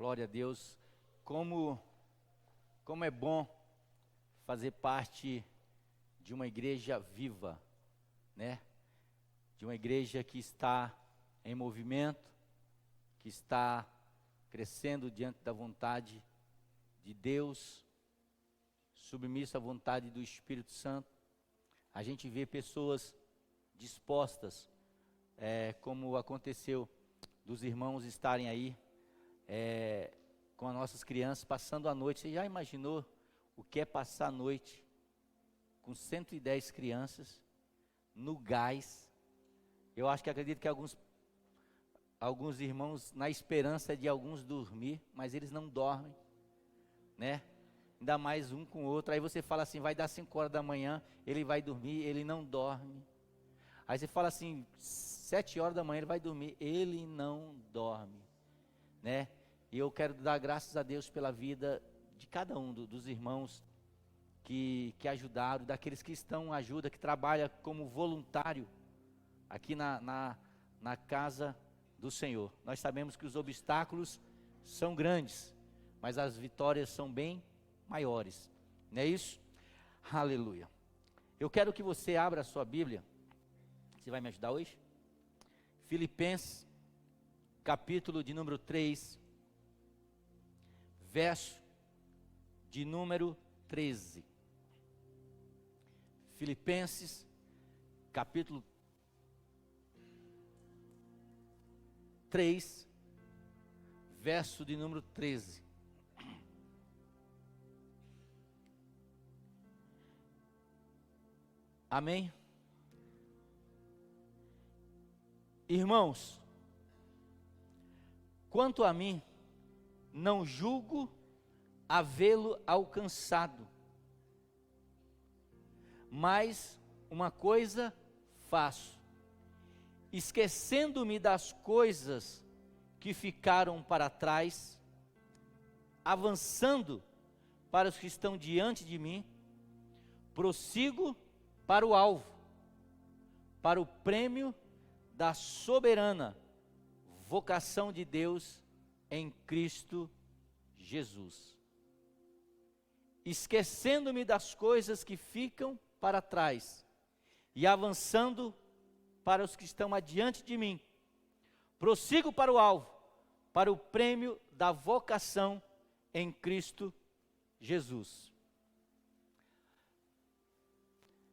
Glória a Deus. Como é bom fazer parte de uma igreja viva, né? De uma igreja que está em movimento, que está crescendo diante da vontade de Deus, submisso à vontade do Espírito Santo. A gente vê pessoas dispostas, como aconteceu dos irmãos estarem aí, com as nossas crianças, passando a noite. Você já imaginou o que é passar a noite com 110 crianças, no gás? Eu acredito que alguns irmãos, na esperança de alguns dormir, mas eles não dormem, né? Ainda mais um com o outro. Aí você fala assim, vai dar 5 horas da manhã, ele vai dormir, ele não dorme. Aí você fala assim, 7 horas da manhã ele vai dormir, ele não dorme, né? E eu quero dar graças a Deus pela vida de cada um dos irmãos que ajudaram, daqueles que estão ajuda, que trabalha como voluntário aqui na casa do Senhor. Nós sabemos que os obstáculos são grandes, mas as vitórias são bem maiores, não é isso? Aleluia. Eu quero que você abra a sua Bíblia. Você vai me ajudar hoje? Filipenses, capítulo de número 3, verso de número 13. Filipenses, capítulo 3, verso de número 13. Amém? Irmãos, quanto a mim, não julgo havê-lo alcançado, mas uma coisa faço, esquecendo-me das coisas que ficaram para trás, avançando para os que estão diante de mim, prossigo para o alvo, para o prêmio da soberana vocação de Deus em Cristo Jesus. Esquecendo-me das coisas que ficam para trás e avançando para os que estão adiante de mim, prossigo para o alvo, para o prêmio da vocação em Cristo Jesus.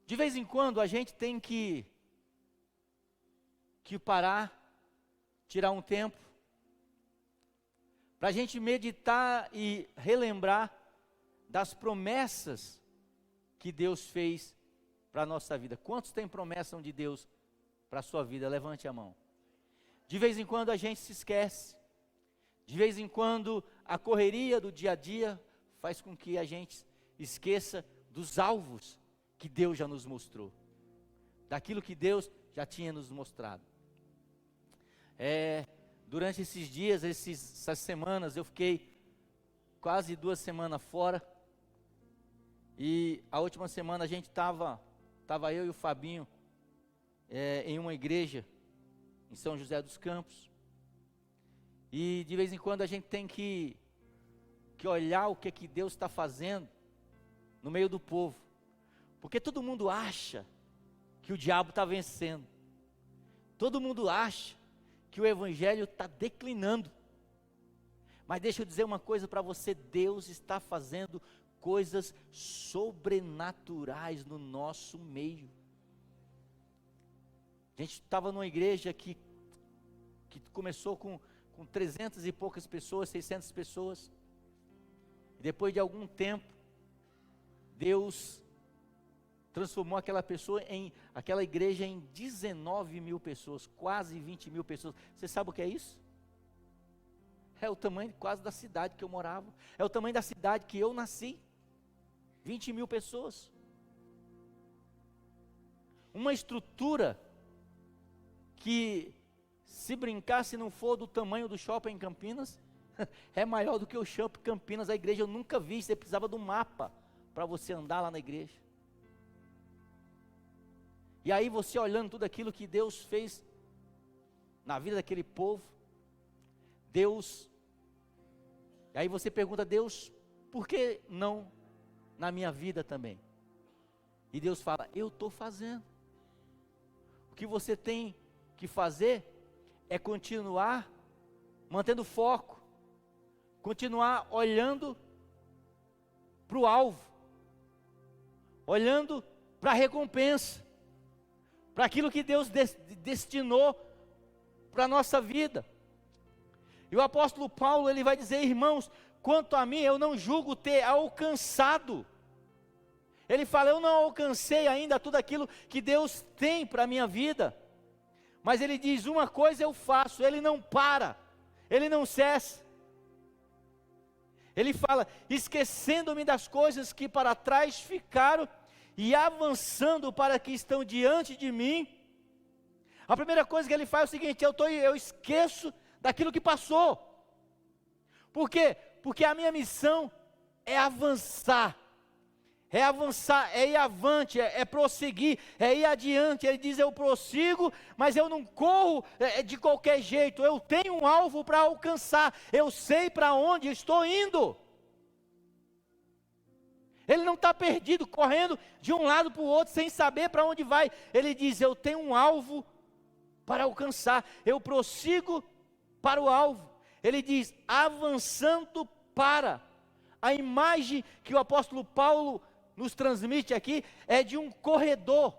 De vez em quando a gente tem que parar, tirar um tempo, para a gente meditar e relembrar das promessas que Deus fez para a nossa vida. Quantos têm promessa de Deus para a sua vida? Levante a mão. De vez em quando a gente se esquece, de vez em quando a correria do dia a dia faz com que a gente esqueça dos alvos que Deus já nos mostrou, daquilo que Deus já tinha nos mostrado. Durante esses dias, essas semanas, eu fiquei quase 2 semanas fora, e a última semana a gente estava eu e o Fabinho em uma igreja em São José dos Campos, e de vez em quando a gente tem que olhar o que Deus está fazendo no meio do povo, porque todo mundo acha que o diabo está vencendo, todo mundo acha que o evangelho está declinando, mas deixa eu dizer uma coisa para você, Deus está fazendo coisas sobrenaturais no nosso meio. A gente estava numa igreja que começou com 300 e poucas pessoas, 600 pessoas, e depois de algum tempo, Deus transformou aquela igreja em 19 mil pessoas, quase 20 mil pessoas. Você sabe o que é isso? É o tamanho quase da cidade que eu morava, é o tamanho da cidade que eu nasci, 20 mil pessoas. Uma estrutura que, se brincar, se não for do tamanho do shopping em Campinas, é maior do que o shopping Campinas. A igreja eu nunca vi, você precisava de um mapa para você andar lá na igreja. E aí você olhando tudo aquilo que Deus fez na vida daquele povo, Deus Aí você pergunta a Deus, por que não na minha vida também? E Deus fala, eu estou fazendo. O que você tem que fazer é continuar mantendo foco, continuar olhando para o alvo, olhando para a recompensa, para aquilo que Deus destinou para a nossa vida. E o apóstolo Paulo, ele vai dizer, irmãos, quanto a mim, eu não julgo ter alcançado. Ele fala, eu não alcancei ainda tudo aquilo que Deus tem para a minha vida. Mas ele diz, uma coisa eu faço, ele não para, ele não cessa. Ele fala, esquecendo-me das coisas que para trás ficaram e avançando para que estão diante de mim. A primeira coisa que ele faz é o seguinte, eu esqueço daquilo que passou. Por quê? Porque a minha missão é avançar, é ir avante, é prosseguir, é ir adiante. Ele diz, eu prossigo, mas eu não corro de qualquer jeito, eu tenho um alvo para alcançar, eu sei para onde estou indo. Ele não está perdido, correndo de um lado para o outro, sem saber para onde vai. Ele diz, eu tenho um alvo para alcançar, eu prossigo para o alvo. Ele diz, avançando para. A imagem que o apóstolo Paulo nos transmite aqui é de um corredor,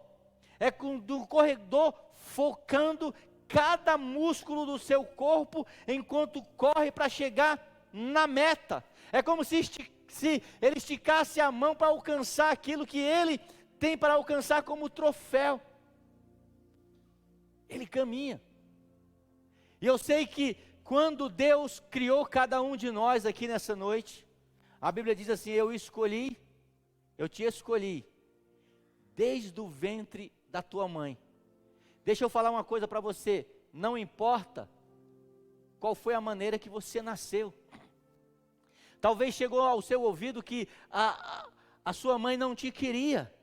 de um corredor focando cada músculo do seu corpo, enquanto corre para chegar na meta. É como se ele esticasse a mão para alcançar aquilo que ele tem para alcançar como troféu. Ele caminha. E eu sei que quando Deus criou cada um de nós aqui nessa noite, a Bíblia diz assim, eu te escolhi, desde o ventre da tua mãe. Deixa eu falar uma coisa para você, não importa qual foi a maneira que você nasceu. Talvez chegou ao seu ouvido que a sua mãe não te queria,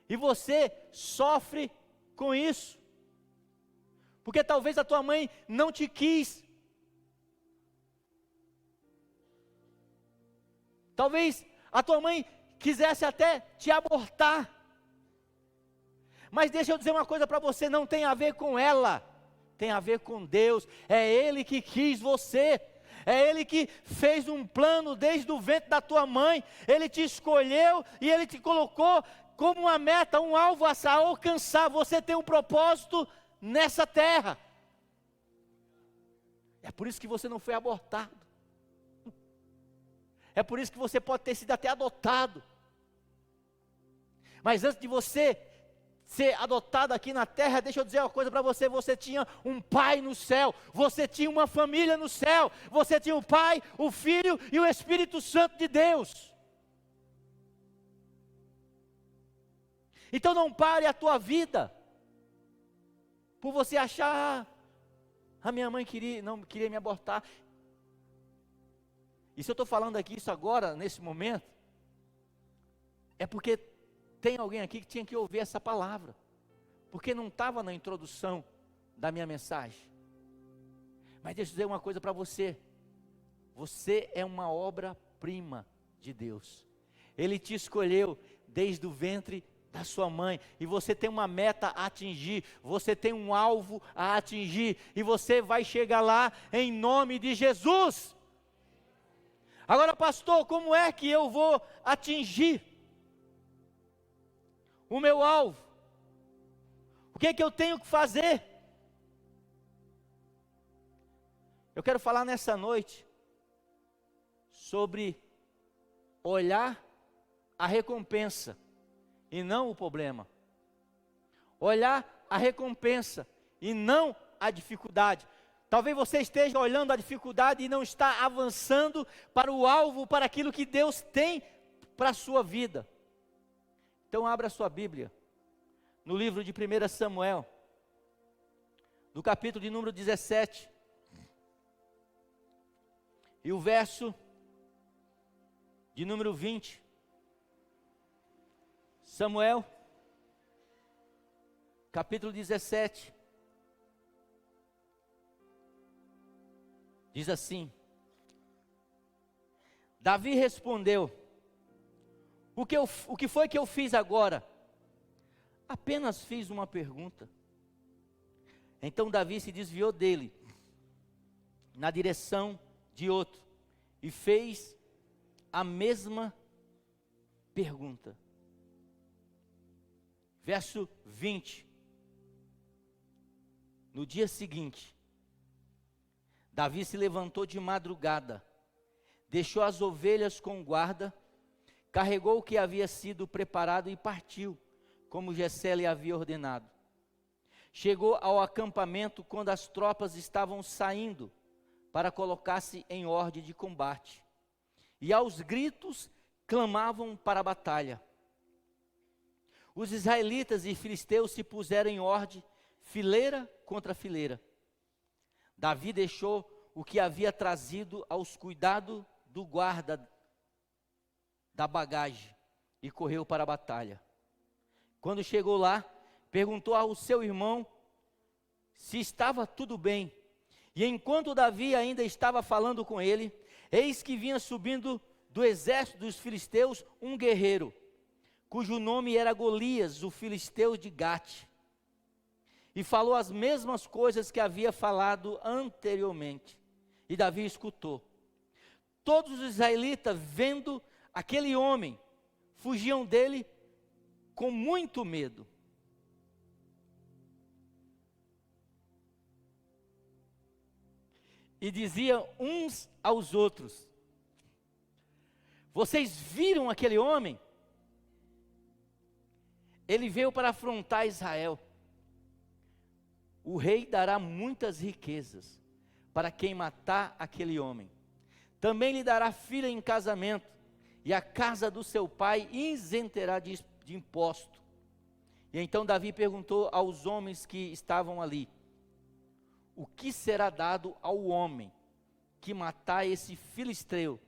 e você sofre com isso. Porque talvez a tua mãe não te quis. Talvez a tua mãe quisesse até te abortar. Mas deixa eu dizer uma coisa para você, não tem a ver com ela, tem a ver com Deus. É Ele que quis você. É Ele que fez um plano desde o ventre da tua mãe. Ele te escolheu e Ele te colocou como uma meta, um alvo a alcançar. Você tem um propósito nessa terra. É por isso que você não foi abortado. É por isso que você pode ter sido até adotado. Mas antes de você ser adotado aqui na terra, deixa eu dizer uma coisa para você, você tinha um pai no céu, você tinha uma família no céu, você tinha o Pai, o Filho e o Espírito Santo de Deus. Então não pare a tua vida por você achar, a minha mãe não queria me abortar. E se eu estou falando aqui isso agora, nesse momento, é porque tem alguém aqui que tinha que ouvir essa palavra, porque não estava na introdução da minha mensagem. Mas deixa eu dizer uma coisa para você, você é uma obra-prima de Deus. Ele te escolheu desde o ventre da sua mãe, e você tem uma meta a atingir, você tem um alvo a atingir, e você vai chegar lá em nome de Jesus. Agora, pastor, como é que eu vou atingir o meu alvo? O que é que eu tenho que fazer? Eu quero falar nessa noite sobre olhar a recompensa e não o problema. Olhar a recompensa e não a dificuldade. Talvez você esteja olhando a dificuldade e não está avançando para o alvo, para aquilo que Deus tem para a sua vida. Então abra a sua Bíblia, no livro de 1 Samuel, no capítulo de número 17, e o verso de número 20. Samuel, capítulo 17, diz assim: Davi respondeu: o que foi que eu fiz agora? Apenas fiz uma pergunta. Então Davi se desviou dele, na direção de outro, e fez a mesma pergunta. Verso 20. No dia seguinte, Davi se levantou de madrugada, deixou as ovelhas com guarda, carregou o que havia sido preparado e partiu, como Jessé lhe havia ordenado. Chegou ao acampamento quando as tropas estavam saindo para colocar-se em ordem de combate, e aos gritos clamavam para a batalha. Os israelitas e filisteus se puseram em ordem, fileira contra fileira. Davi deixou o que havia trazido aos cuidados do guarda da bagagem e correu para a batalha. Quando chegou lá, perguntou ao seu irmão se estava tudo bem. E enquanto Davi ainda estava falando com ele, eis que vinha subindo do exército dos filisteus um guerreiro, cujo nome era Golias, o filisteu de Gate. E falou as mesmas coisas que havia falado anteriormente. E Davi escutou. Todos os israelitas, vendo aquele homem, fugiam dele com muito medo. E diziam uns aos outros: vocês viram aquele homem? Ele veio para afrontar Israel. O rei dará muitas riquezas para quem matar aquele homem. Também lhe dará filha em casamento, e a casa do seu pai isentará de imposto. E então Davi perguntou aos homens que estavam ali: o que será dado ao homem que matar esse filisteu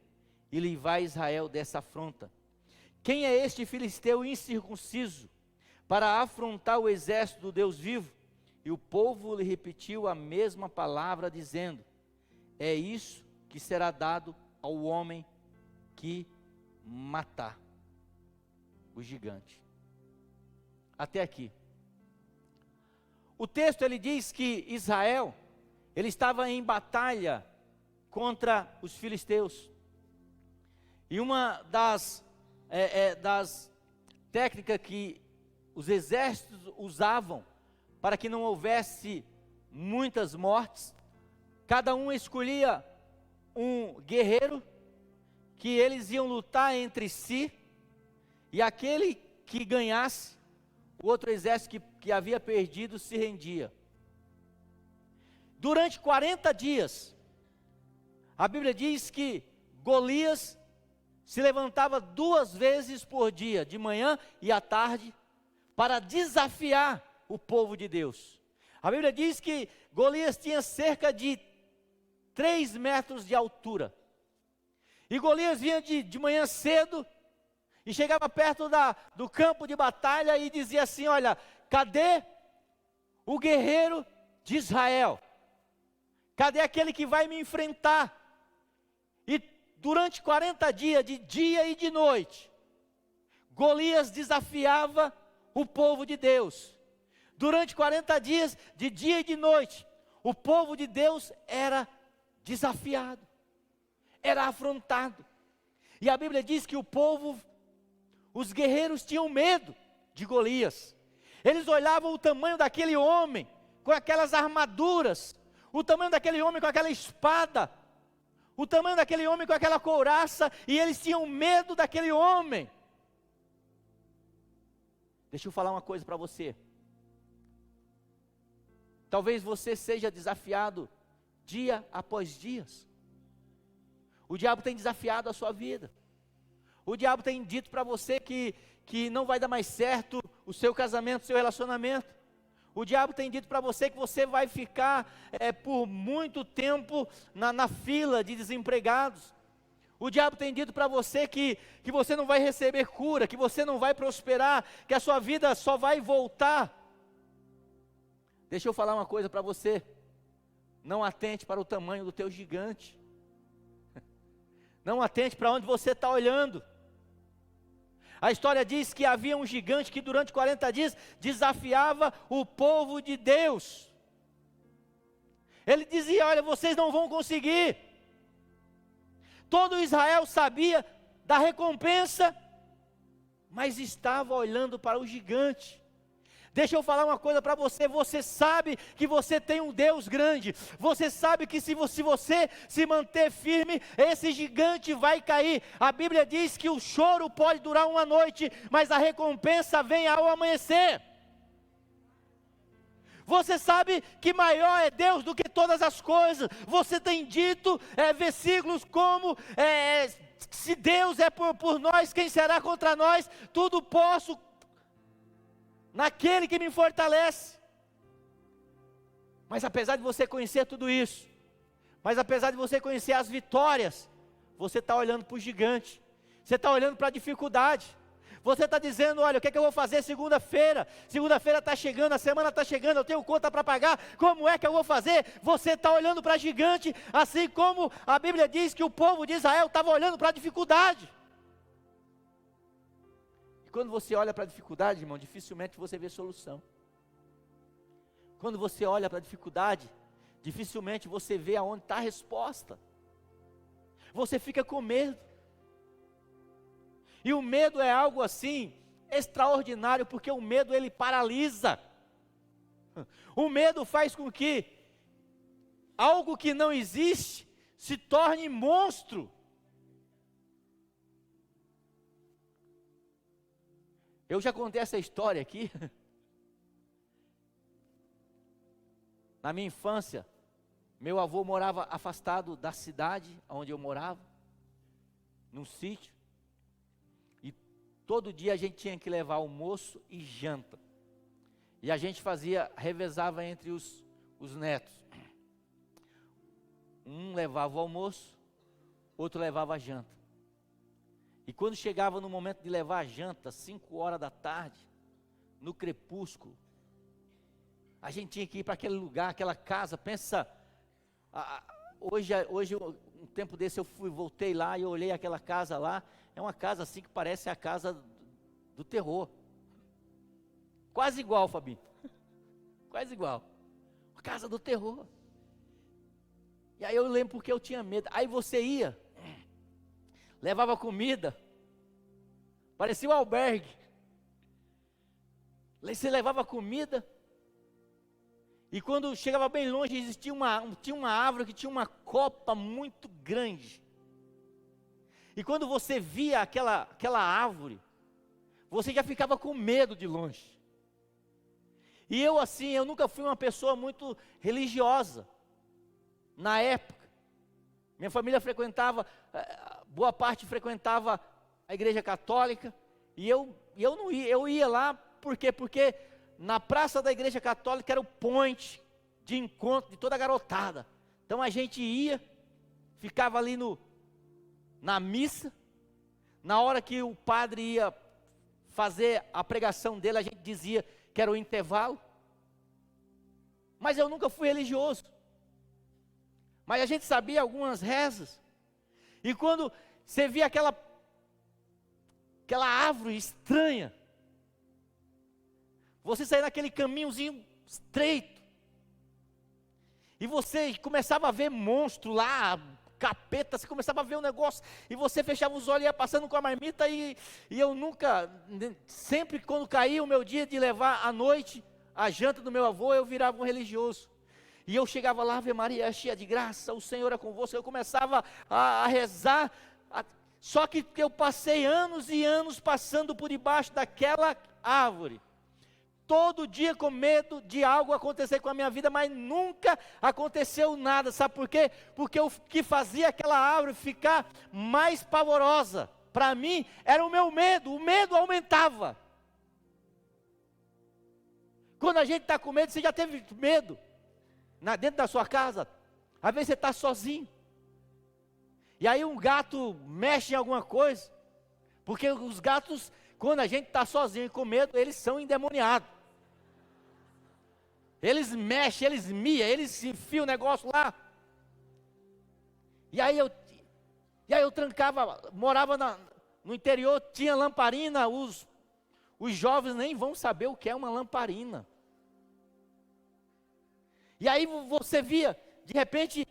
e livrar Israel dessa afronta? Quem é este filisteu incircunciso para afrontar o exército do Deus vivo? E o povo lhe repetiu a mesma palavra, dizendo: é isso que será dado ao homem que matar o gigante. Até aqui. O texto ele diz que Israel, ele estava em batalha contra os filisteus. E uma das técnicas que os exércitos usavam para que não houvesse muitas mortes, cada um escolhia um guerreiro que eles iam lutar entre si, e aquele que ganhasse, o outro exército que havia perdido se rendia. Durante 40 dias, a Bíblia diz que Golias se levantava 2 vezes por dia, de manhã e à tarde, para desafiar o povo de Deus. A Bíblia diz que Golias tinha cerca de 3 metros de altura. E Golias vinha de manhã cedo e chegava perto do campo de batalha e dizia assim: olha, cadê o guerreiro de Israel? Cadê aquele que vai me enfrentar? E durante 40 dias, de dia e de noite, Golias desafiava o povo de Deus. Durante 40 dias, de dia e de noite, o povo de Deus era desafiado, era afrontado. E a Bíblia diz que o povo, os guerreiros tinham medo de Golias. Eles olhavam o tamanho daquele homem, com aquelas armaduras, o tamanho daquele homem com aquela espada, o tamanho daquele homem com aquela couraça, e eles tinham medo daquele homem. Deixa eu falar uma coisa para você. Talvez você seja desafiado dia após dias. O diabo tem desafiado a sua vida. O diabo tem dito para você que não vai dar mais certo o seu casamento, o seu relacionamento. O diabo tem dito para você que você vai ficar por muito tempo na fila de desempregados. O diabo tem dito para você que você não vai receber cura, que você não vai prosperar, que a sua vida só vai voltar. Deixa eu falar uma coisa para você. Não atente para o tamanho do teu gigante. Não atente para onde você está olhando. A história diz que havia um gigante que durante 40 dias desafiava o povo de Deus. Ele dizia: olha, vocês não vão conseguir. Todo Israel sabia da recompensa, mas estava olhando para o gigante. Deixa eu falar uma coisa para você, você sabe que você tem um Deus grande, você sabe que se você se manter firme, esse gigante vai cair. A Bíblia diz que o choro pode durar uma noite, mas a recompensa vem ao amanhecer. Você sabe que maior é Deus do que todas as coisas. Você tem dito versículos como, se Deus é por nós, quem será contra nós? Tudo posso naquele que me fortalece. Mas apesar de você conhecer tudo isso, mas apesar de você conhecer as vitórias, você está olhando para o gigante, você está olhando para a dificuldade, você está dizendo: olha, o que é que eu vou fazer segunda-feira? Segunda-feira está chegando, a semana está chegando, eu tenho conta para pagar, como é que eu vou fazer? Você está olhando para gigante, assim como a Bíblia diz que o povo de Israel estava olhando para a dificuldade. E quando você olha para a dificuldade, irmão, dificilmente você vê solução. Quando você olha para a dificuldade, dificilmente você vê aonde está a resposta. Você fica com medo. E o medo é algo assim, extraordinário, porque o medo ele paralisa. O medo faz com que algo que não existe se torne monstro. Eu já contei essa história aqui. Na minha infância, meu avô morava afastado da cidade onde eu morava, num sítio. E todo dia a gente tinha que levar almoço e janta. E a gente revezava entre os netos. Um levava o almoço, outro levava a janta. E quando chegava no momento de levar a janta, 5 horas da tarde, no crepúsculo, a gente tinha que ir para aquele lugar, aquela casa. Pensa, hoje um tempo desse eu voltei lá e eu olhei aquela casa lá. É uma casa assim que parece a casa do terror. Quase igual, Fabinho. Quase igual. A casa do terror. E aí eu lembro porque eu tinha medo. Aí você ia, levava comida, parecia um albergue. Você levava comida, e quando chegava bem longe, existia tinha uma árvore que tinha uma copa muito grande. E quando você via aquela árvore, você já ficava com medo de longe. E eu assim, eu nunca fui uma pessoa muito religiosa. Na época, minha família boa parte frequentava a igreja católica, e eu não ia, eu ia lá, por quê? Porque na praça da igreja católica era o point de encontro de toda a garotada. Então a gente ia, ficava ali na missa, na hora que o padre ia fazer a pregação dele, a gente dizia que era o intervalo. Mas eu nunca fui religioso. Mas a gente sabia algumas rezas. E quando você via aquela árvore estranha, você saía naquele caminhozinho estreito, e você começava a ver monstro lá, capeta, você começava a ver um negócio, e você fechava os olhos e ia passando com a marmita, e eu nunca, sempre quando caía o meu dia de levar à noite a janta do meu avô, eu virava um religioso. E eu chegava lá: Ave Maria, cheia de graça, o Senhor é convosco. Eu começava a rezar, só que eu passei anos e anos passando por debaixo daquela árvore, todo dia com medo de algo acontecer com a minha vida, mas nunca aconteceu nada. Sabe por quê? Porque o que fazia aquela árvore ficar mais pavorosa, para mim, era o meu medo. O medo aumentava. Quando a gente está com medo, você já teve medo? Dentro da sua casa, às vezes você está sozinho, e aí um gato mexe em alguma coisa, porque os gatos, quando a gente está sozinho e com medo, eles são endemoniados, eles mexem, eles miam, eles enfiam o negócio lá, e aí E aí eu trancava, morava no interior, tinha lamparina, os jovens nem vão saber o que é uma lamparina. E aí você via, de repente,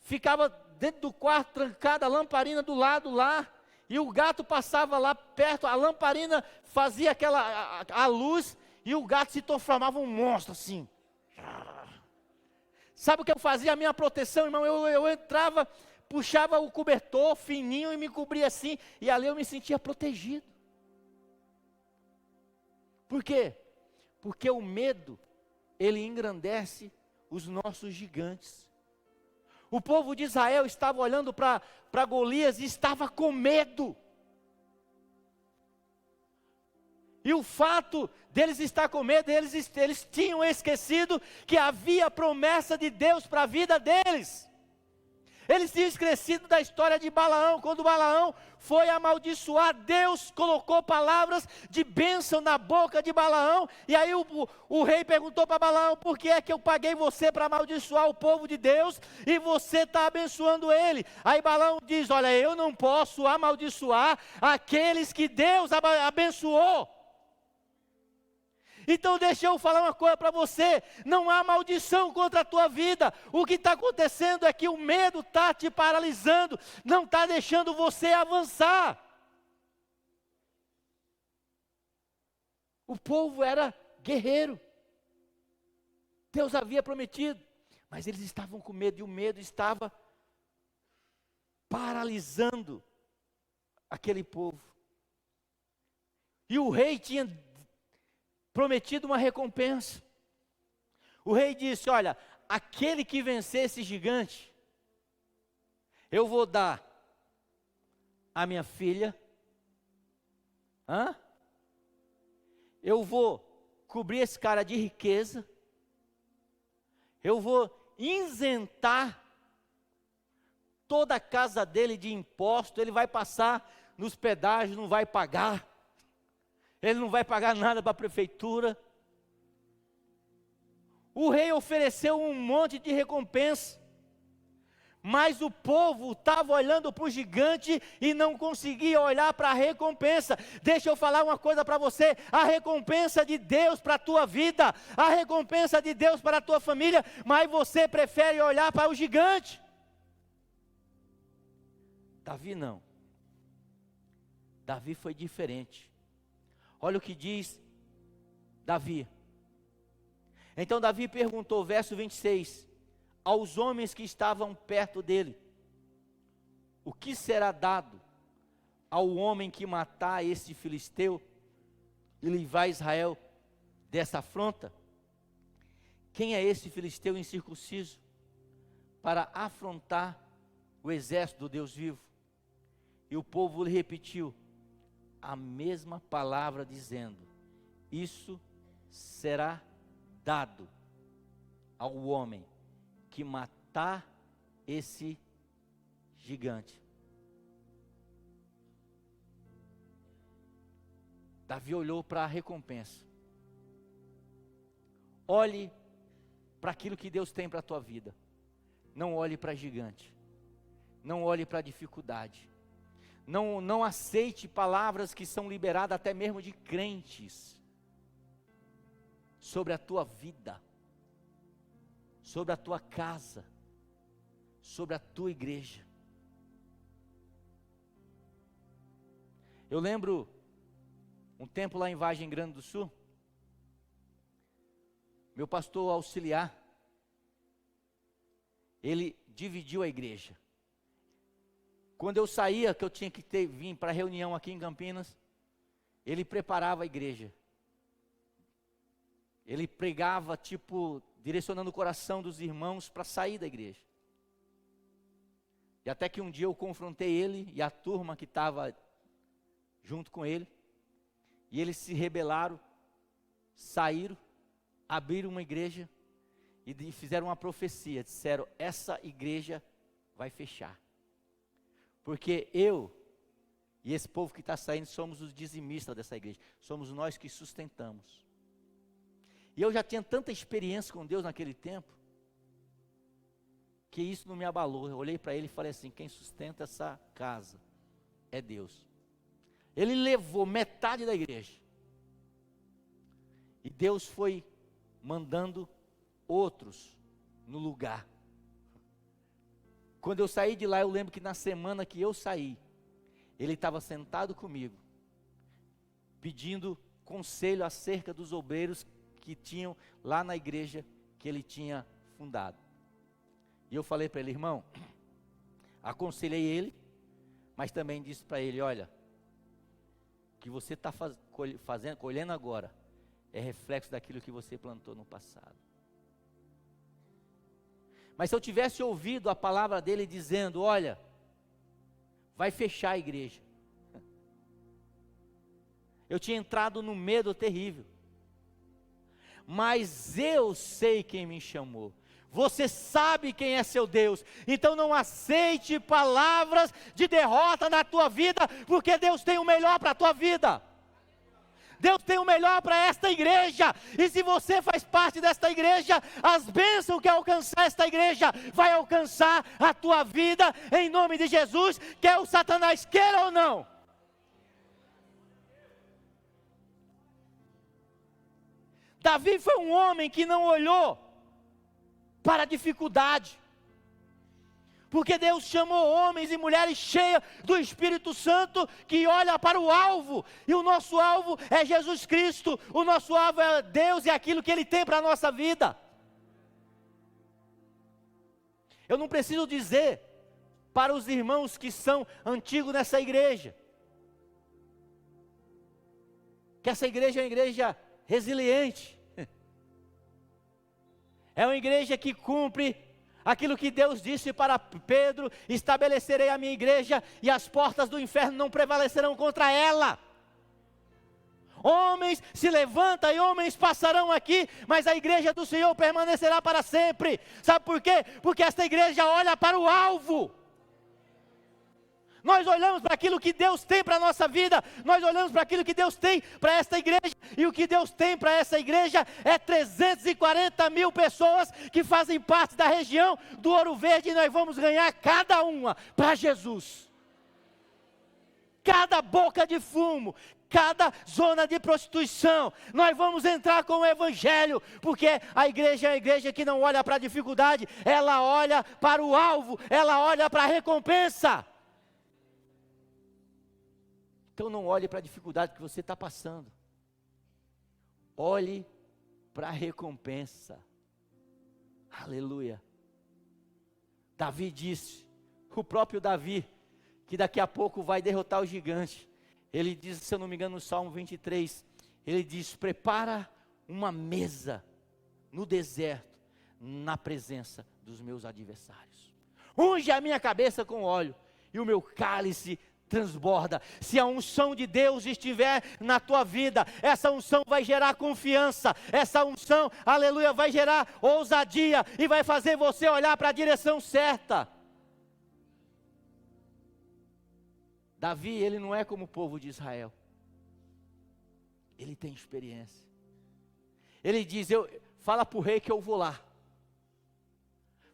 ficava dentro do quarto, trancada, a lamparina do lado lá, e o gato passava lá perto, a lamparina fazia a luz, e o gato se transformava um monstro assim. Sabe o que eu fazia? A minha proteção, irmão, eu entrava, puxava o cobertor fininho e me cobria assim, e ali eu me sentia protegido. Por quê? Porque o medo, ele engrandece os nossos gigantes. O povo de Israel estava olhando para Golias e estava com medo. E o fato deles estar com medo, eles tinham esquecido que havia promessa de Deus para a vida deles. Eles tinham esquecido da história de Balaão. Quando Balaão foi amaldiçoar, Deus colocou palavras de bênção na boca de Balaão. E aí o rei perguntou para Balaão: por que é que eu paguei você para amaldiçoar o povo de Deus e você está abençoando ele? Aí Balaão diz: olha, eu não posso amaldiçoar aqueles que Deus abençoou. Então deixa eu falar uma coisa para você, não há maldição contra a tua vida. O que está acontecendo é que o medo está te paralisando, não está deixando você avançar. O povo era guerreiro, Deus havia prometido, mas eles estavam com medo, e o medo estava paralisando aquele povo. E o rei tinha prometido uma recompensa. O rei disse: olha, aquele que vencer esse gigante, eu vou dar a minha filha, eu vou cobrir esse cara de riqueza, eu vou isentar toda a casa dele de imposto, ele vai passar nos pedágios, não vai pagar, ele não vai pagar nada para a prefeitura. O rei ofereceu um monte de recompensa, mas o povo estava olhando para o gigante e não conseguia olhar para a recompensa. Deixa eu falar uma coisa para você: a recompensa de Deus para a tua vida, a recompensa de Deus para a tua família, mas você prefere olhar para o gigante. Davi não. Davi foi diferente. Olha o que diz Davi. Então Davi perguntou, verso 26, aos homens que estavam perto dele: o que será dado ao homem que matar esse filisteu e livrar Israel dessa afronta? Quem é esse filisteu incircunciso para afrontar o exército do Deus vivo? E o povo lhe repetiu a mesma palavra, dizendo: isso será dado ao homem que matar esse gigante. Davi olhou para a recompensa. Olhe para aquilo que Deus tem para a tua vida. Não olhe para gigante. Não olhe para a dificuldade. Não aceite palavras que são liberadas até mesmo de crentes sobre a tua vida, sobre a tua casa, sobre a tua igreja. Eu lembro um tempo lá em Vargem Grande do Sul, meu pastor auxiliar, ele dividiu a igreja. Quando eu saía, que eu tinha que vir para a reunião aqui em Campinas, ele preparava a igreja. Ele pregava, direcionando o coração dos irmãos para sair da igreja. E até que um dia eu confrontei ele e a turma que estava junto com ele, e eles se rebelaram, saíram, abriram uma igreja e fizeram uma profecia. Disseram: essa igreja vai fechar. Porque eu e esse povo que está saindo somos os dizimistas dessa igreja. Somos nós que sustentamos. E eu já tinha tanta experiência com Deus naquele tempo, que isso não me abalou. Eu olhei para ele e falei assim: quem sustenta essa casa é Deus. Ele levou metade da igreja. E Deus foi mandando outros no lugar. Quando eu saí de lá, eu lembro que na semana que eu saí, ele estava sentado comigo, pedindo conselho acerca dos obreiros que tinham lá na igreja que ele tinha fundado. E eu falei para ele: irmão, aconselhei ele, mas também disse para ele: olha, o que você está colhendo agora é reflexo daquilo que você plantou no passado. Mas se eu tivesse ouvido a palavra dele dizendo: olha, vai fechar a igreja, eu tinha entrado num medo terrível. Mas eu sei quem me chamou. Você sabe quem é seu Deus. Então não aceite palavras de derrota na tua vida, porque Deus tem o melhor para a tua vida. Deus tem o melhor para esta igreja. E se você faz parte desta igreja, as bênçãos que alcançar esta igreja vai alcançar a tua vida, em nome de Jesus, quer o Satanás queira ou não. Davi foi um homem que não olhou para a dificuldade, porque Deus chamou homens e mulheres cheias do Espírito Santo, que olha para o alvo, e o nosso alvo é Jesus Cristo, o nosso alvo é Deus e aquilo que Ele tem para a nossa vida. Eu não preciso dizer para os irmãos que são antigos nessa igreja, que essa igreja é uma igreja resiliente, é uma igreja que cumpre aquilo que Deus disse para Pedro: estabelecerei a minha igreja e as portas do inferno não prevalecerão contra ela. Homens se levantam e homens passarão aqui, mas a igreja do Senhor permanecerá para sempre. Sabe por quê? Porque esta igreja olha para o alvo. Nós olhamos para aquilo que Deus tem para a nossa vida, nós olhamos para aquilo que Deus tem para esta igreja, e o que Deus tem para essa igreja é 340 mil pessoas que fazem parte da região do Ouro Verde, e nós vamos ganhar cada uma para Jesus. Cada boca de fumo, cada zona de prostituição, nós vamos entrar com o Evangelho, porque a igreja é a igreja que não olha para a dificuldade, ela olha para o alvo, ela olha para a recompensa. Então não olhe para a dificuldade que você está passando, olhe para a recompensa. Aleluia. Davi disse, o próprio Davi, que daqui a pouco vai derrotar o gigante. Ele diz, se eu não me engano, no Salmo 23, ele diz: prepara uma mesa no deserto, na presença dos meus adversários. Unge a minha cabeça com óleo, e o meu cálice transborda. Se a unção de Deus estiver na tua vida, essa unção vai gerar confiança, essa unção, aleluia, vai gerar ousadia, e vai fazer você olhar para a direção certa. Davi, ele não é como o povo de Israel, ele tem experiência. Ele diz, fala para o rei que eu vou lá,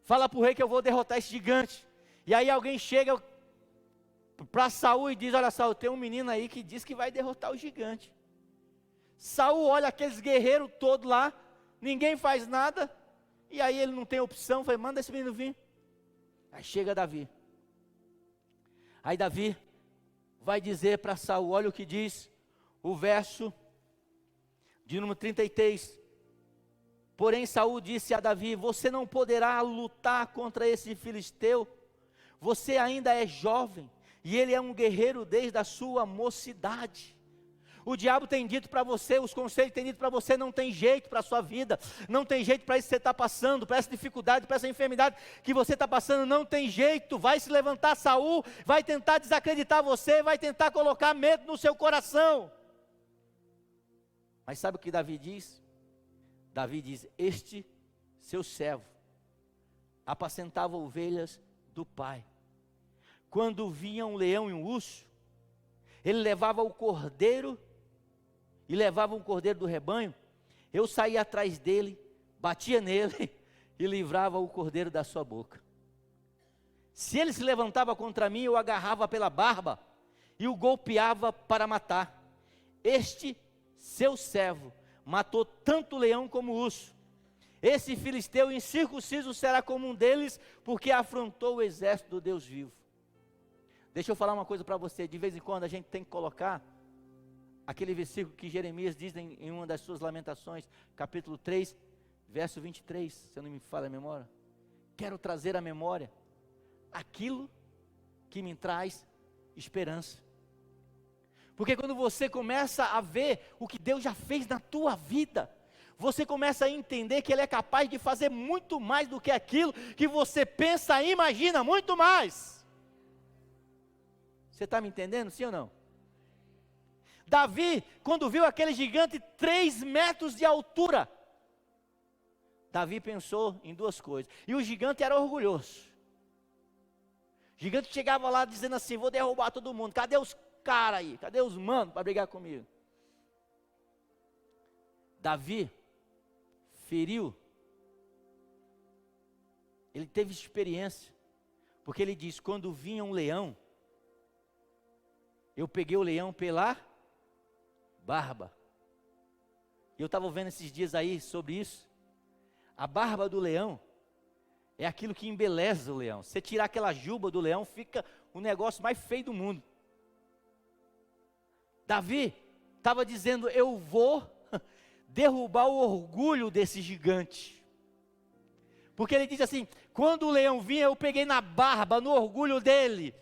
fala para o rei que eu vou derrotar esse gigante. E aí alguém chega para Saul e diz, olha Saul, tem um menino aí que diz que vai derrotar o gigante. Saul olha aqueles guerreiros todos lá, ninguém faz nada, e aí ele não tem opção, vai, manda esse menino vir. Aí chega Davi, aí Davi vai dizer para Saul, olha o que diz o verso de número 33, porém Saul disse a Davi, você não poderá lutar contra esse filisteu, você ainda é jovem, e ele é um guerreiro desde a sua mocidade. O diabo tem dito para você, os conselhos têm dito para você, não tem jeito para a sua vida, não tem jeito para isso que você está passando, para essa dificuldade, para essa enfermidade que você está passando, não tem jeito. Vai se levantar Saul, vai tentar desacreditar você, vai tentar colocar medo no seu coração. Mas sabe o que Davi diz? Davi diz, este seu servo apacentava ovelhas do pai. Quando vinha um leão e um urso, ele levava o cordeiro, e levava um cordeiro do rebanho, eu saía atrás dele, batia nele, e livrava o cordeiro da sua boca. Se ele se levantava contra mim, eu o agarrava pela barba e o golpeava para matar. Este seu servo matou tanto o leão como o urso. Esse filisteu incircunciso será como um deles, porque afrontou o exército do Deus vivo. Deixa eu falar uma coisa para você. De vez em quando a gente tem que colocar aquele versículo que Jeremias diz em uma das suas lamentações, capítulo 3, verso 23, se eu não me falha a memória. Quero trazer à memória aquilo que me traz esperança. Porque quando você começa a ver o que Deus já fez na tua vida, você começa a entender que Ele é capaz de fazer muito mais do que aquilo que você pensa e imagina, muito mais. Você está me entendendo, sim ou não? Davi, quando viu aquele gigante 3 metros de altura, Davi pensou em duas coisas. E o gigante era orgulhoso. O gigante chegava lá dizendo assim: vou derrubar todo mundo. Cadê os caras aí? Cadê os manos para brigar comigo? Davi feriu. Ele teve experiência. Porque ele diz: quando vinha um leão, eu peguei o leão pela barba. Eu estava vendo esses dias aí sobre isso. A barba do leão é aquilo que embeleza o leão. Você tirar aquela juba do leão, fica o negócio mais feio do mundo. Davi estava dizendo: eu vou derrubar o orgulho desse gigante. Porque ele diz assim: quando o leão vinha, eu peguei na barba, no orgulho dele.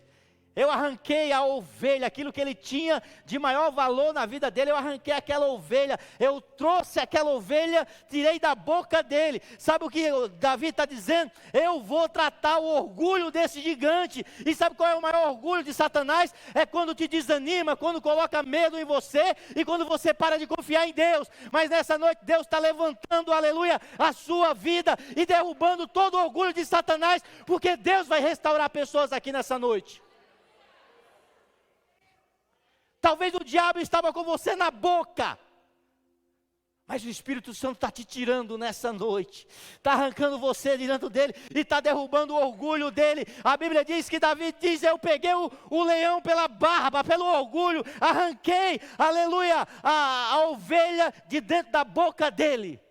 Eu arranquei a ovelha, aquilo que ele tinha de maior valor na vida dele, eu arranquei aquela ovelha, eu trouxe aquela ovelha, tirei da boca dele. Sabe o que Davi está dizendo? Eu vou tratar o orgulho desse gigante. E sabe qual é o maior orgulho de Satanás? É quando te desanima, quando coloca medo em você e quando você para de confiar em Deus. Mas nessa noite Deus está levantando, aleluia, a sua vida e derrubando todo o orgulho de Satanás, porque Deus vai restaurar pessoas aqui nessa noite. Talvez o diabo estava com você na boca, mas o Espírito Santo está te tirando nessa noite, está arrancando você de dentro dele, e está derrubando o orgulho dele. A Bíblia diz que Davi diz: eu peguei o leão pela barba, pelo orgulho, arranquei, aleluia, a ovelha de dentro da boca dele.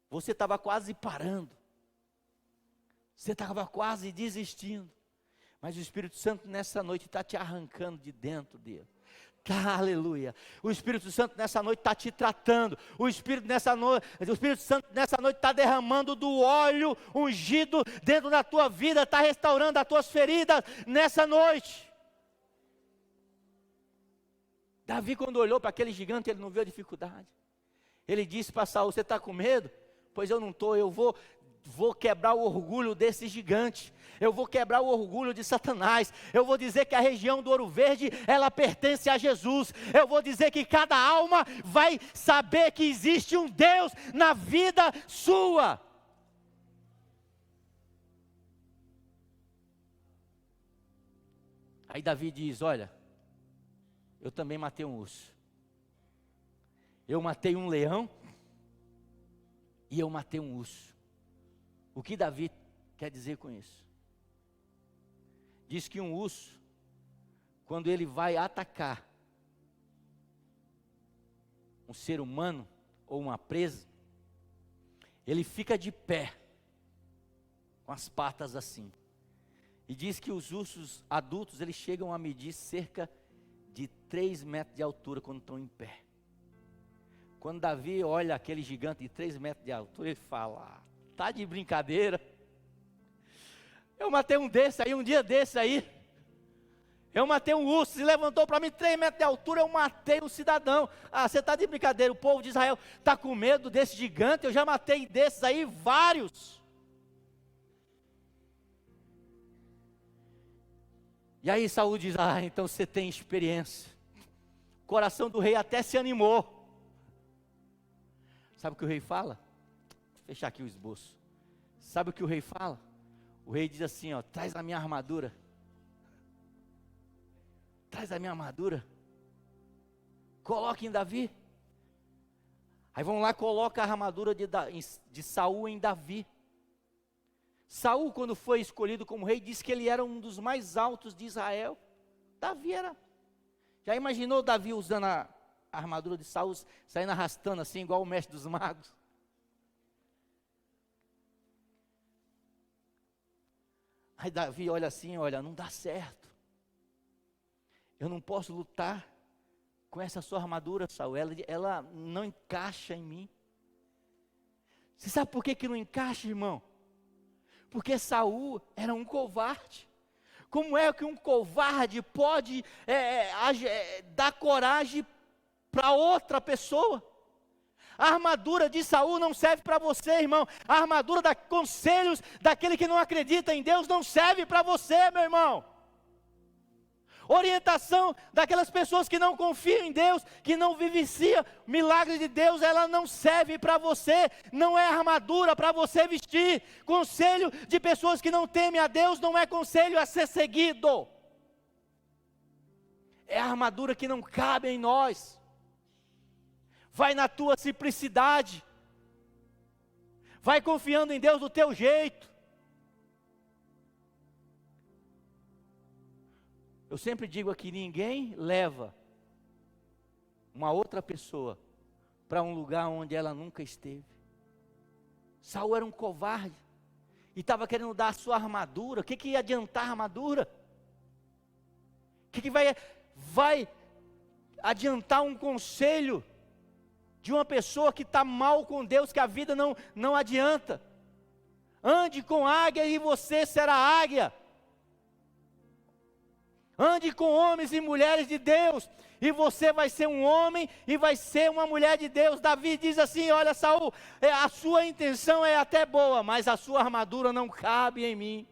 Você estava quase parando, você estava quase desistindo, mas o Espírito Santo nessa noite está te arrancando de dentro dele. Aleluia. O Espírito Santo nessa noite está te tratando. O Espírito Santo nessa noite está derramando do óleo ungido dentro da tua vida, está restaurando as tuas feridas nessa noite. Davi, quando olhou para aquele gigante, ele não viu a dificuldade. Ele disse para Saul: você está com medo? Pois eu não estou, eu vou quebrar o orgulho desse gigante, eu vou quebrar o orgulho de Satanás, eu vou dizer que a região do Ouro Verde, ela pertence a Jesus, eu vou dizer que cada alma vai saber que existe um Deus na vida sua. Aí Davi diz: olha, eu também matei um urso, eu matei um leão, e eu matei um urso. O que Davi quer dizer com isso? Diz que um urso, quando ele vai atacar um ser humano ou uma presa, ele fica de pé, com as patas assim. E diz que os ursos adultos, eles chegam a medir cerca de 3 metros de altura quando estão em pé. Quando Davi olha aquele gigante de 3 metros de altura, ele fala: tá de brincadeira? Eu matei um desse aí, um dia desse aí. Eu matei um urso, se levantou para mim 3 metros de altura, eu matei um cidadão. Ah, você está de brincadeira? O povo de Israel está com medo desse gigante? Eu já matei desses aí vários. E aí Saul diz: ah, então você tem experiência. O coração do rei até se animou. Sabe o que o rei fala? Vou fechar aqui o esboço. Sabe o que o rei fala? O rei diz assim: ó, traz a minha armadura. Traz a minha armadura. Coloque em Davi. Aí vão lá, coloca a armadura de Saul em Davi. Saul, quando foi escolhido como rei, disse que ele era um dos mais altos de Israel. Davi era. Já imaginou Davi usando a armadura de Saul, saindo arrastando assim, igual o mestre dos magos? Aí Davi olha assim, olha, não dá certo. Eu não posso lutar com essa sua armadura, Saul. Ela não encaixa em mim. Você sabe por que não encaixa, irmão? Porque Saul era um covarde. Como é que um covarde pode dar coragem para outra pessoa? A armadura de Saul não serve para você, irmão. A armadura da conselhos daquele que não acredita em Deus não serve para você, meu irmão. Orientação daquelas pessoas que não confiam em Deus, que não vivenciam milagres de Deus, ela não serve para você, não é armadura para você vestir. Conselho de pessoas que não temem a Deus não é conselho a ser seguido. É a armadura que não cabe em nós. Vai na tua simplicidade, vai confiando em Deus do teu jeito. Eu sempre digo aqui, ninguém leva uma outra pessoa para um lugar onde ela nunca esteve. Saul era um covarde e estava querendo dar a sua armadura. O que ia adiantar a armadura? O que vai adiantar um conselho de uma pessoa que está mal com Deus, que a vida não adianta? Ande com águia e você será águia. Ande com homens e mulheres de Deus, e você vai ser um homem e vai ser uma mulher de Deus. Davi diz assim, olha Saul, a sua intenção é até boa, mas a sua armadura não cabe em mim.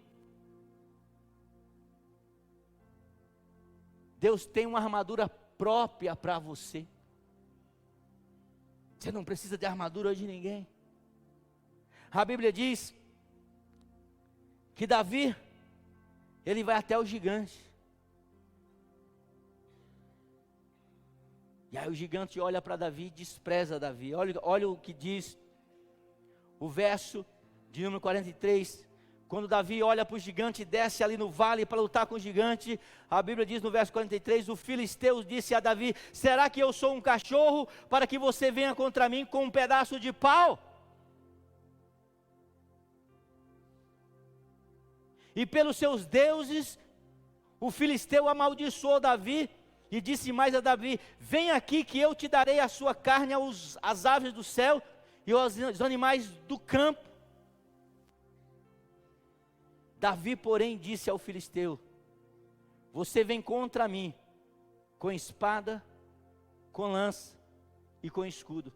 Deus tem uma armadura própria para você. Você não precisa de armadura de ninguém. A Bíblia diz que Davi, ele vai até o gigante. E aí o gigante olha para Davi e despreza Davi. Olha o que diz o verso de número 43. Quando Davi olha para o gigante e desce ali no vale para lutar com o gigante, a Bíblia diz no verso 43, o filisteu disse a Davi, será que eu sou um cachorro para que você venha contra mim com um pedaço de pau? E pelos seus deuses, o filisteu amaldiçoou Davi, e disse mais a Davi, vem aqui que eu te darei a sua carne às aves do céu e aos animais do campo. Davi, porém, disse ao filisteu, você vem contra mim, com espada, com lança e com escudo.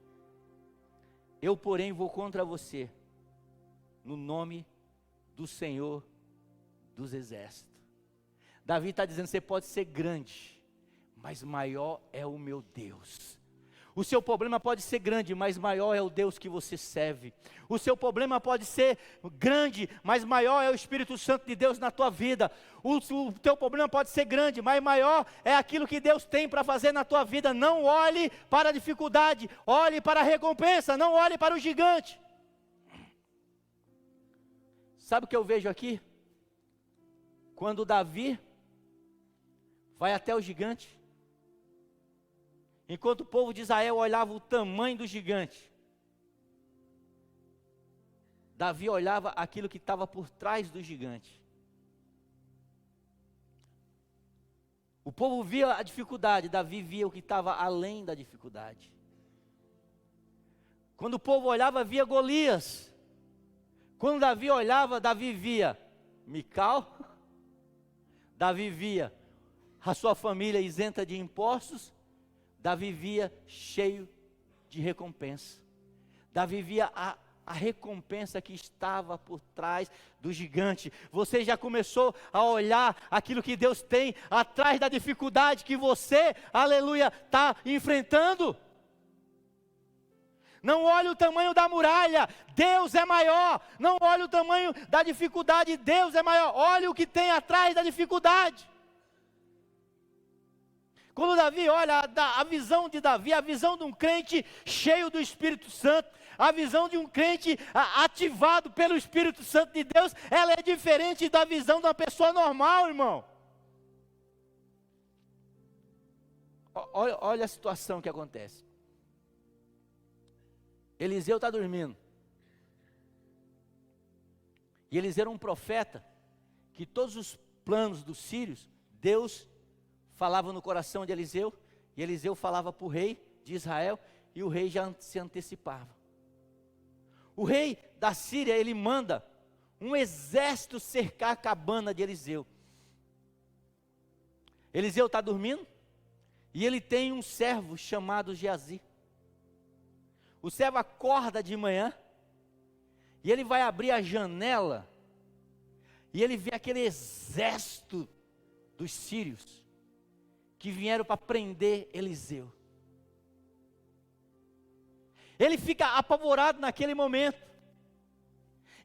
Eu, porém, vou contra você, no nome do Senhor dos Exércitos. Davi está dizendo, você pode ser grande, mas maior é o meu Deus. O seu problema pode ser grande, mas maior é o Deus que você serve. O seu problema pode ser grande, mas maior é o Espírito Santo de Deus na tua vida. O teu problema pode ser grande, mas maior é aquilo que Deus tem para fazer na tua vida. Não olhe para a dificuldade, olhe para a recompensa, não olhe para o gigante. Sabe o que eu vejo aqui? Quando Davi vai até o gigante, enquanto o povo de Israel olhava o tamanho do gigante, Davi olhava aquilo que estava por trás do gigante. O povo via a dificuldade, Davi via o que estava além da dificuldade. Quando o povo olhava, via Golias. Quando Davi olhava, Davi via Mical, Davi via a sua família isenta de impostos, Davi via cheio de recompensa. Davi via a recompensa que estava por trás do gigante. Você já começou a olhar aquilo que Deus tem atrás da dificuldade que você, aleluia, está enfrentando? Não olhe o tamanho da muralha, Deus é maior. Não olhe o tamanho da dificuldade, Deus é maior. Olhe o que tem atrás da dificuldade. Quando Davi olha a visão de Davi, a visão de um crente cheio do Espírito Santo, a visão de um crente ativado pelo Espírito Santo de Deus, ela é diferente da visão de uma pessoa normal, irmão. Olha a situação que acontece. Eliseu está dormindo. E Eliseu era um profeta, que todos os planos dos sírios, Deus falava no coração de Eliseu, e Eliseu falava para o rei de Israel, e o rei já se antecipava. O rei da Síria, ele manda um exército cercar a cabana de Eliseu. Eliseu está dormindo, e ele tem um servo chamado Geazi. O servo acorda de manhã, e ele vai abrir a janela, e ele vê aquele exército dos sírios, que vieram para prender Eliseu. Ele fica apavorado naquele momento,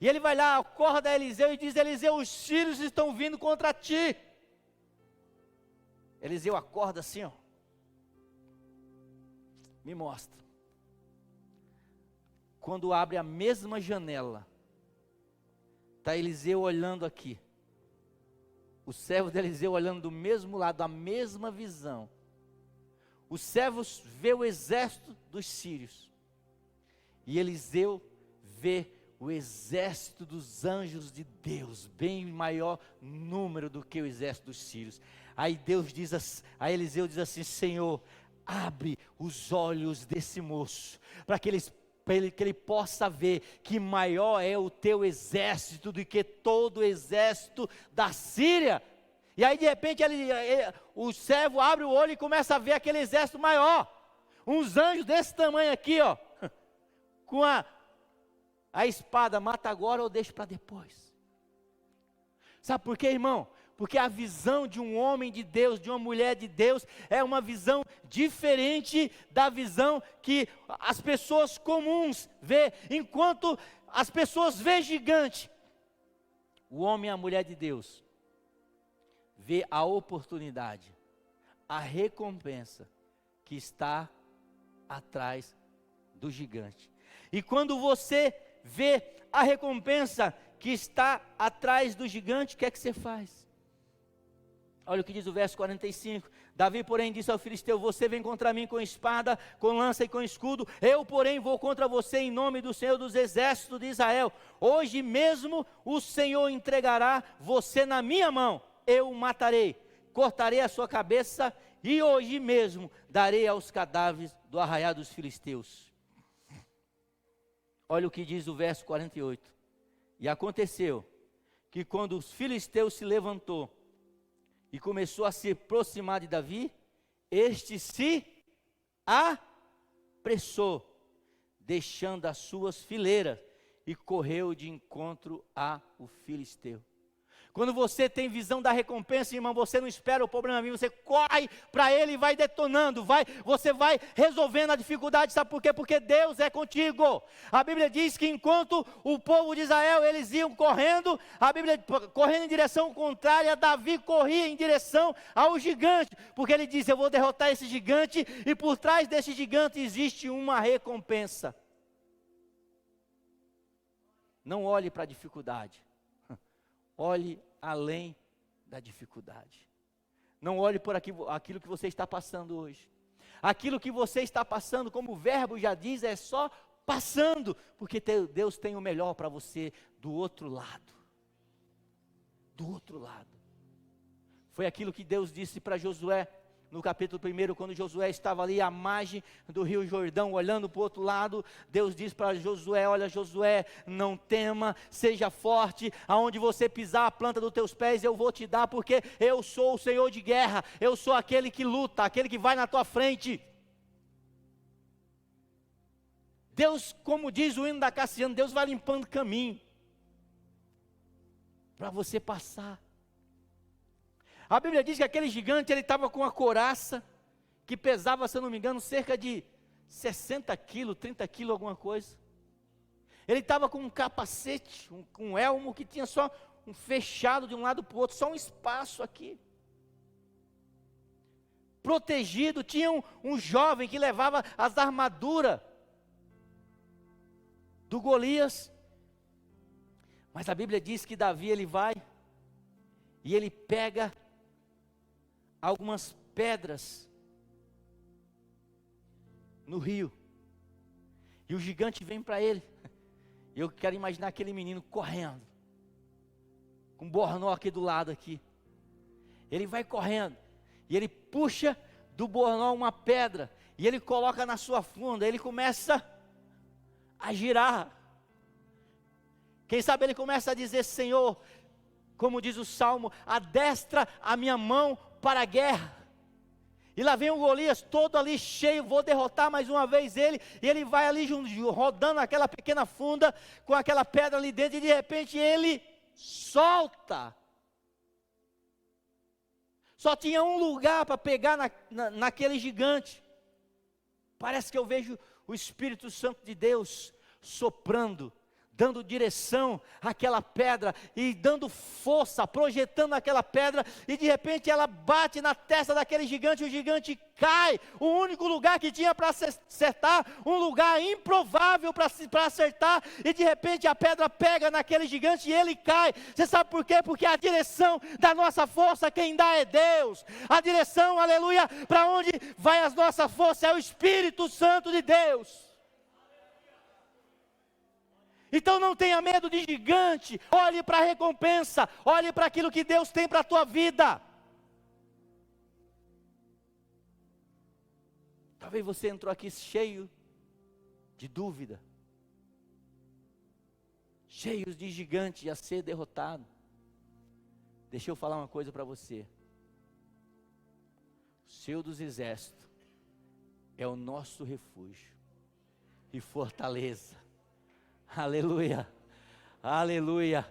e ele vai lá, acorda Eliseu e diz: Eliseu, os sírios estão vindo contra ti. Eliseu acorda assim, ó, me mostra. Quando abre a mesma janela, está Eliseu olhando aqui, o servo de Eliseu olhando do mesmo lado, a mesma visão. Os servos vê o exército dos sírios, e Eliseu vê o exército dos anjos de Deus, bem maior número do que o exército dos sírios. Aí Eliseu diz assim: Senhor, abre os olhos desse moço, para que ele possa ver que maior é o teu exército do que todo o exército da Síria. E aí de repente o servo abre o olho e começa a ver aquele exército maior, uns anjos desse tamanho aqui, ó, com a espada: mata agora ou deixa para depois. Sabe por quê, irmão? Porque a visão de um homem de Deus, de uma mulher de Deus, é uma visão diferente da visão que as pessoas comuns vê. Enquanto as pessoas vê gigante, o homem e a mulher de Deus vê a oportunidade, a recompensa que está atrás do gigante. E quando você vê a recompensa que está atrás do gigante, o que é que você faz? Olha o que diz o verso 45. Davi, porém, disse ao filisteu: você vem contra mim com espada, com lança e com escudo. Eu, porém, vou contra você em nome do Senhor dos exércitos de Israel. Hoje mesmo o Senhor entregará você na minha mão. Eu o matarei, cortarei a sua cabeça, e hoje mesmo darei aos cadáveres do arraial dos filisteus. Olha o que diz o verso 48. E aconteceu que quando os filisteus se levantou e começou a se aproximar de Davi, este se apressou, deixando as suas fileiras, e correu de encontro ao filisteu. Quando você tem visão da recompensa, irmão, você não espera o problema vir, você corre para ele e vai detonando, você vai resolvendo a dificuldade. Sabe por quê? Porque Deus é contigo. A Bíblia diz que enquanto o povo de Israel, eles iam correndo, a Bíblia correndo em direção contrária, Davi corria em direção ao gigante, porque ele diz: eu vou derrotar esse gigante, e por trás desse gigante existe uma recompensa. Não olhe para a dificuldade. Olhe além da dificuldade. Não olhe por aquilo que você está passando hoje. Aquilo que você está passando, como o verbo já diz, é só passando, porque Deus tem o melhor para você do outro lado. Do outro lado. Foi aquilo que Deus disse para Josué, no capítulo 1, quando Josué estava ali à margem do rio Jordão, olhando para o outro lado. Deus diz para Josué: olha, Josué, não tema, seja forte, aonde você pisar a planta dos teus pés, eu vou te dar, porque eu sou o Senhor de guerra, eu sou aquele que luta, aquele que vai na tua frente. Deus, como diz o hino da Cassiano, Deus vai limpando caminho, para você passar. A Bíblia diz que aquele gigante, ele estava com uma couraça, que pesava, se eu não me engano, cerca de 60 quilos, 30 quilos, alguma coisa. Ele estava com um capacete, um elmo, que tinha só um fechado de um lado para o outro, só um espaço aqui. Protegido, tinha um jovem que levava as armaduras do Golias. Mas a Bíblia diz que Davi, ele vai e ele pega algumas pedras no rio, e o gigante vem para ele. Eu quero imaginar aquele menino correndo, com um bornó aqui do lado aqui. Ele vai correndo, e ele puxa do bornó uma pedra, e ele coloca na sua funda, ele começa a girar. Quem sabe ele começa a dizer: Senhor, como diz o Salmo, adestra a minha mão para a guerra. E lá vem o Golias todo ali cheio, vou derrotar mais uma vez ele, e ele vai ali rodando aquela pequena funda, com aquela pedra ali dentro, e de repente ele solta. Só tinha um lugar para pegar naquele gigante. Parece que eu vejo o Espírito Santo de Deus soprando, dando direção àquela pedra, e dando força, projetando aquela pedra, e de repente ela bate na testa daquele gigante, o gigante cai. O único lugar que tinha para acertar, um lugar improvável para acertar, e de repente a pedra pega naquele gigante e ele cai. Você sabe por quê? Porque a direção da nossa força, quem dá é Deus. A direção, aleluia, para onde vai a nossa força é o Espírito Santo de Deus. Então não tenha medo de gigante, olhe para a recompensa, olhe para aquilo que Deus tem para a tua vida. Talvez você entrou aqui cheio de dúvida, cheio de gigante a ser derrotado. Deixa eu falar uma coisa para você. O Senhor dos Exércitos é o nosso refúgio e fortaleza. Aleluia, aleluia,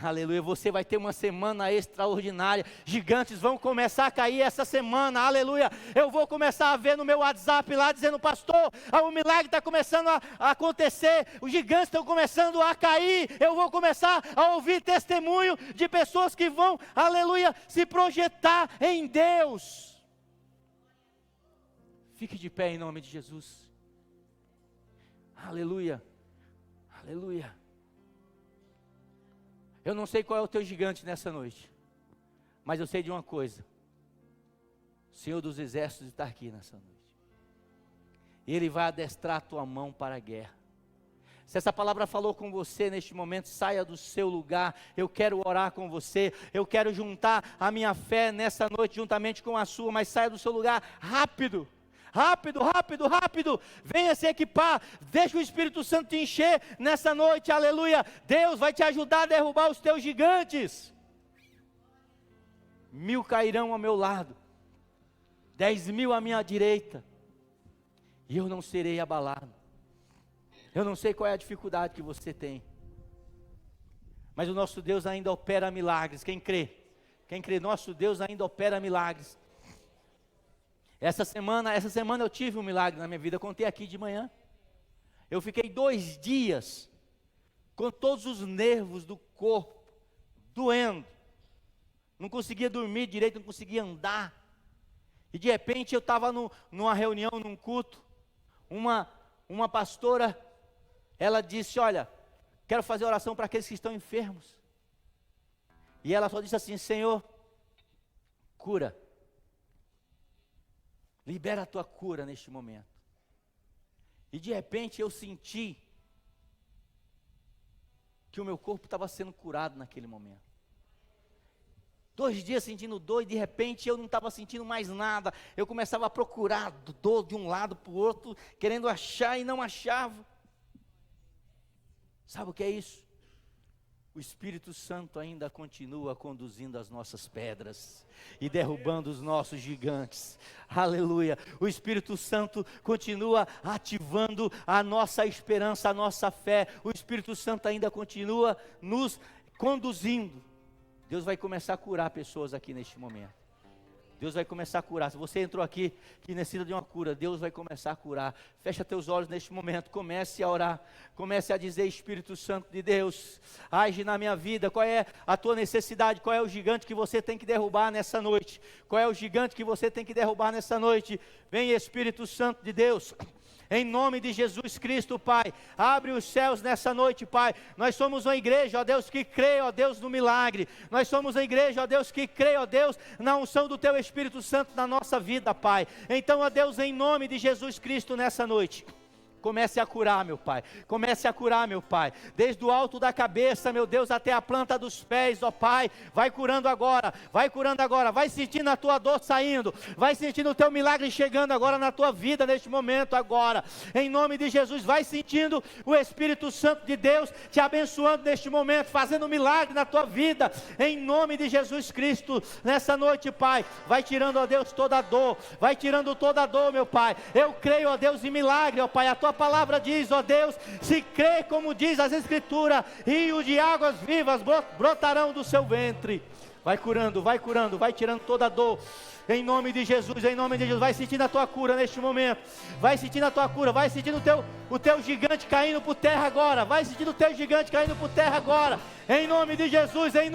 aleluia. Você vai ter uma semana extraordinária. Gigantes vão começar a cair essa semana, aleluia. Eu vou começar a ver no meu WhatsApp lá dizendo: pastor, o milagre está começando a acontecer, os gigantes estão começando a cair. Eu vou começar a ouvir testemunho de pessoas que vão, aleluia, se projetar em Deus. Fique de pé em nome de Jesus. Aleluia. Aleluia. Eu não sei qual é o teu gigante nessa noite, mas eu sei de uma coisa: o Senhor dos Exércitos está aqui nessa noite. Ele vai adestrar a tua mão para a guerra. Se essa palavra falou com você neste momento, saia do seu lugar. Eu quero orar com você, eu quero juntar a minha fé nessa noite juntamente com a sua, mas saia do seu lugar rápido. Rápido, rápido, rápido, venha se equipar, deixa o Espírito Santo te encher nessa noite, aleluia. Deus vai te ajudar a derrubar os teus gigantes. 1000 cairão ao meu lado, 10.000 à minha direita, e eu não serei abalado. Eu não sei qual é a dificuldade que você tem, mas o nosso Deus ainda opera milagres. Quem crê? Quem crê? Nosso Deus ainda opera milagres. Essa semana eu tive um milagre na minha vida. Eu contei aqui de manhã. Eu fiquei 2 dias com todos os nervos do corpo doendo, não conseguia dormir direito, não conseguia andar. E de repente eu estava numa reunião, num culto. Uma pastora, ela disse: olha, quero fazer oração para aqueles que estão enfermos. E ela só disse assim: Senhor, cura. Libera a tua cura neste momento. E de repente eu senti que o meu corpo estava sendo curado naquele momento. 2 dias sentindo dor, e de repente eu não estava sentindo mais nada. Eu começava a procurar dor de um lado para o outro, querendo achar e não achava. Sabe o que é isso? O Espírito Santo ainda continua conduzindo as nossas pedras e derrubando os nossos gigantes. Aleluia. O Espírito Santo continua ativando a nossa esperança, a nossa fé. O Espírito Santo ainda continua nos conduzindo. Deus vai começar a curar pessoas aqui neste momento. Deus vai começar a curar. Se você entrou aqui que necessita de uma cura, Deus vai começar a curar. Fecha teus olhos neste momento, comece a orar, comece a dizer: Espírito Santo de Deus, age na minha vida. Qual é a tua necessidade? Qual é o gigante que você tem que derrubar nessa noite? Qual é o gigante que você tem que derrubar nessa noite? Vem, Espírito Santo de Deus. Em nome de Jesus Cristo, Pai, abre os céus nessa noite, Pai. Nós somos uma igreja, ó Deus, que crê, ó Deus, no milagre. Nós somos a igreja, ó Deus, que crê, ó Deus, na unção do Teu Espírito Santo na nossa vida, Pai. Então, ó Deus, em nome de Jesus Cristo nessa noite, comece a curar, meu Pai, comece a curar, meu Pai, desde o alto da cabeça, meu Deus, até a planta dos pés, ó Pai, vai curando agora, vai sentindo a tua dor saindo, vai sentindo o teu milagre chegando agora na tua vida, neste momento agora, em nome de Jesus, vai sentindo o Espírito Santo de Deus te abençoando neste momento, fazendo um milagre na tua vida, em nome de Jesus Cristo, nessa noite, Pai, vai tirando, ó Deus, toda a dor, vai tirando toda a dor, meu Pai, eu creio, ó Deus, em milagre, ó Pai, a tua palavra diz, ó Deus, se crê como diz as Escrituras, rios de águas vivas brotarão do seu ventre. Vai curando, vai tirando toda a dor. Em nome de Jesus, vai sentindo a tua cura neste momento, vai sentindo a tua cura, vai sentindo o teu gigante caindo por terra agora, vai sentindo o teu gigante caindo por terra agora, em nome de Jesus, vem,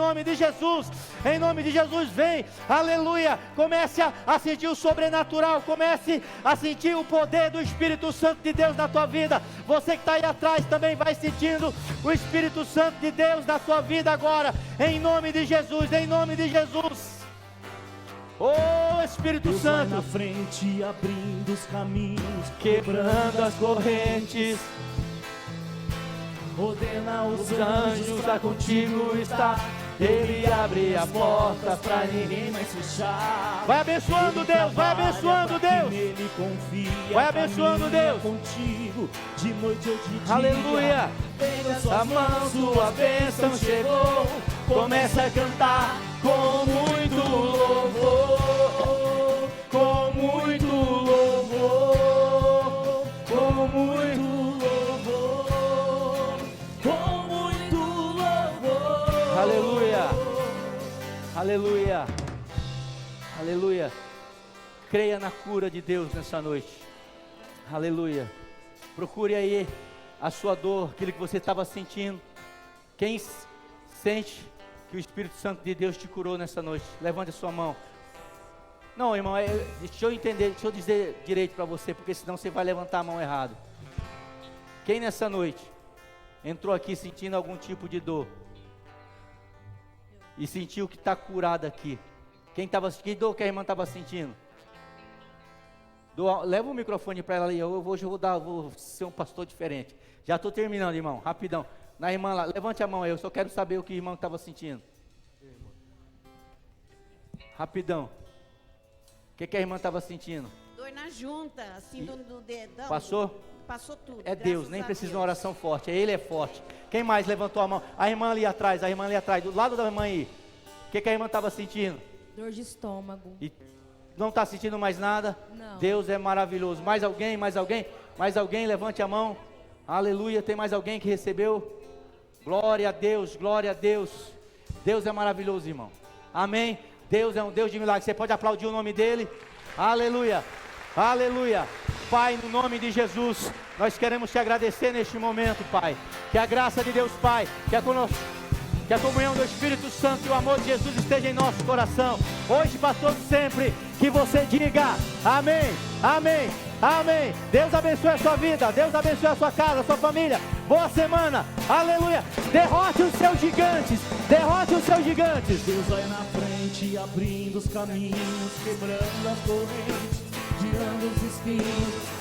aleluia, comece a sentir o sobrenatural, comece a sentir o poder do Espírito Santo de Deus na tua vida, você que está aí atrás também vai sentindo o Espírito Santo de Deus na tua vida agora, em nome de Jesus, oh Espírito Deus Santo, vai na frente abrindo os caminhos, quebrando as correntes, ordena os anjos a contigo está, Ele abre as portas para ninguém mais fechar. Vai abençoando Deus, vai abençoando Deus, Nele confia, vai abençoando Deus, contigo, de noite ou de dia. Aleluia, a mão sua bênção chegou, começa a cantar com muito louvor, com muito louvor, com muito louvor, com muito louvor. aleluia, aleluia, aleluia, creia na cura de Deus nessa noite, aleluia, procure aí a sua dor, aquilo que você estava sentindo, quem sente que o Espírito Santo de Deus te curou nessa noite, levante a sua mão. Não, irmão, deixa eu entender, deixa eu dizer direito para você, porque senão você vai levantar a mão errado. Quem nessa noite entrou aqui sentindo algum tipo de dor e sentiu que está curado aqui? Que dor que a irmã estava sentindo? Leva o microfone para ela ali, hoje eu vou ser um pastor diferente. Já estou terminando, irmão, rapidão. Na irmã lá, levante a mão aí, eu só quero saber o que o irmão estava sentindo. Rapidão. O que a irmã estava sentindo? Dor na junta, assim, do dedão. Passou? Passou tudo. É Deus, nem precisa de uma oração forte, Ele é forte. Quem mais levantou a mão? A irmã ali atrás, do lado da irmã aí. O que a irmã estava sentindo? Dor de estômago. E não está sentindo mais nada? Não. Deus é maravilhoso. Mais alguém? Mais alguém? Levante a mão. Aleluia, tem mais alguém que recebeu? Glória a Deus, glória a Deus. Deus é maravilhoso, irmão. Amém. Deus é um Deus de milagres. Você pode aplaudir o nome dele? Aleluia, aleluia. Pai, no nome de Jesus, nós queremos te agradecer neste momento, Pai. Que a graça de Deus, Pai, que a comunhão do Espírito Santo e o amor de Jesus esteja em nosso coração, hoje, para todos sempre. Que você diga amém, amém, amém. Deus abençoe a sua vida, Deus abençoe a sua casa, a sua família. Boa semana, aleluia. Derrote os seus gigantes, derrote os seus gigantes. Deus vai na frente abrindo os caminhos, quebrando as correntes, tirando os espinhos.